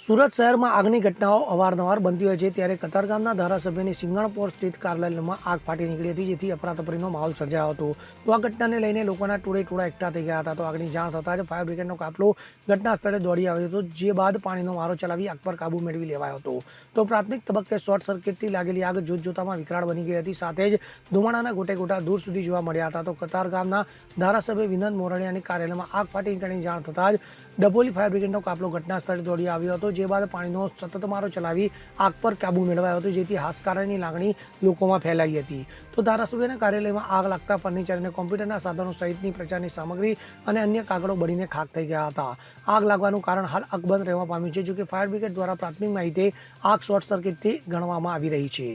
સુરત શહેરમાં આગની ઘટનાઓ અવારનવાર બનતી હોય છે, ત્યારે કતારગામના ધારાસભ્યની સિંગણપોર સ્થિત કાર્યાલયમાં આગ ફાટી નીકળી હતી, જેથી અફરાતફરીનો માહોલ સર્જાયો હતો. તો આ ઘટનાને લઈને લોકોના ટોળે એકઠા થઈ ગયા હતા. તો આગની જાણ થતાં જ ફાયર બ્રિગેડનો કાફલો ઘટના સ્થળે દોડી આવ્યો હતો, જે બાદ પાણીનો મારો ચલાવી આગ પર કાબુ મેળવી લેવાયો હતો. તો પ્રાથમિક તબક્કે શોર્ટ સર્કિટથી લાગેલી આગ જોતજોતામાં વિકરાળ બની ગઈ હતી. સાથે જ ધુમાડાના ગોટા દૂર સુધી જોવા મળ્યા હતા. તો કતારગામના ધારાસભ્ય વિનોદ મોરણિયાની કાર્યાલયમાં આગ ફાટી નીકળવાની જાણ થતાં જ ડભોલી ફાયર બ્રિગેડનો કાફલો ઘટના સ્થળે દોડી આવ્યો હતો, જે બાદ પાણીનો સતત મારો ચલાવી આગ પર કાબુ મેળવાયો હતો, જેથી હાશકારની લાગણી લોકોમાં ફેલાઈ હતી. તો ધારાસભ્યના કાર્યાલયમાં આગ લાગતા ફર્નિચર અને કોમ્પ્યુટરના સાધનો સહિતની પ્રચારની સામગ્રી અને અન્ય કાગળો બળીને ખાખ થઈ ગયા હતા. આગ લાગવાનું કારણ હાલ અકબંધ રહેવા પામ્યું છે, જોકે ફાયર બ્રિગેડ દ્વારા પ્રાથમિક માહિતી આગ શોર્ટ સર્કિટથી ગણવામાં આવી રહી છે.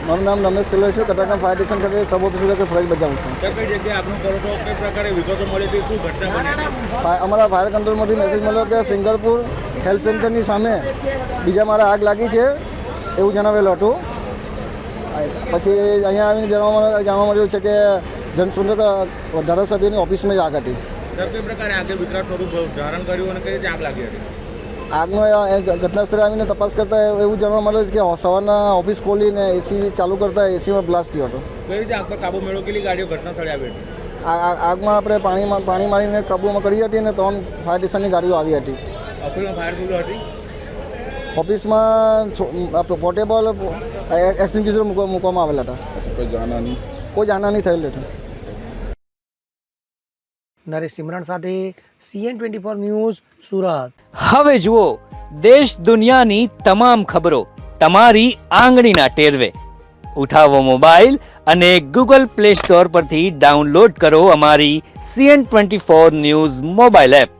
મારું નામ રમેશ સિલ્વર છે. કતારગામ ફાયર સ્ટેશન ખાતે સબ ઓફિસર તરીકે ફરજ બજાવું છું. કઈ જગ્યાએ આપનું કરો છો, કઈ પ્રકારે વિગતો મળી હતી, શું ઘટના બની? અમારા ફાયર કંટ્રોલમાંથી મેસેજ મળ્યો કે સિંગરપુર હેલ્થ સેન્ટરની સામે બીજા મારા આગ લાગી છે એવું જણાવેલું હતું. પછી અહીંયા આવીને જાણવા મળ્યું છે કે જનસંપર્ક ધારાસભ્યની ઓફિસમાં જ આગ હતી. કઈ પ્રકારે આગે વિકરાળ સ્વરૂપ ધારણ કર્યું અને કઈ રીતે આગ લાગી હતી? આગનો ઘટના સ્થળે આવીને તપાસ કરતા એવું જાણવા મળે છે કે સવારના ઓફિસ ખોલીને એસી ચાલુ કરતા એસીમાં બ્લાસ્ટ થયો હતો. કઈ રીતે આગ પર કાબુ મેળવ્યો? કેટલી ગાડીઓ ઘટના સ્થળે આવી હતી? આગમાં આપણે પાણી મારીને કાબૂમાં કરી હતી અને 3 ફાયર સ્ટેશનની ગાડીઓ આવી હતી. ઓફિસમાં ફાયર ફૂલ હતી? ઓફિસમાં પોર્ટેબલ એક્સટિંગ્વિશર મૂકવામાં આવેલા હતા. કોઈ જાનહાની થયેલ નથી. નરેશ સિમરણ સાથે CN24 ન્યૂઝ, સુરત. હવે જુઓ દેશ દુનિયાની તમામ ખબરો તમારી આંગળીના ટેરવે. ઉઠાવો મોબાઈલ અને Google Play Store પરથી ડાઉનલોડ કરો અમારી CN24 ન્યૂઝ મોબાઈલ એપ.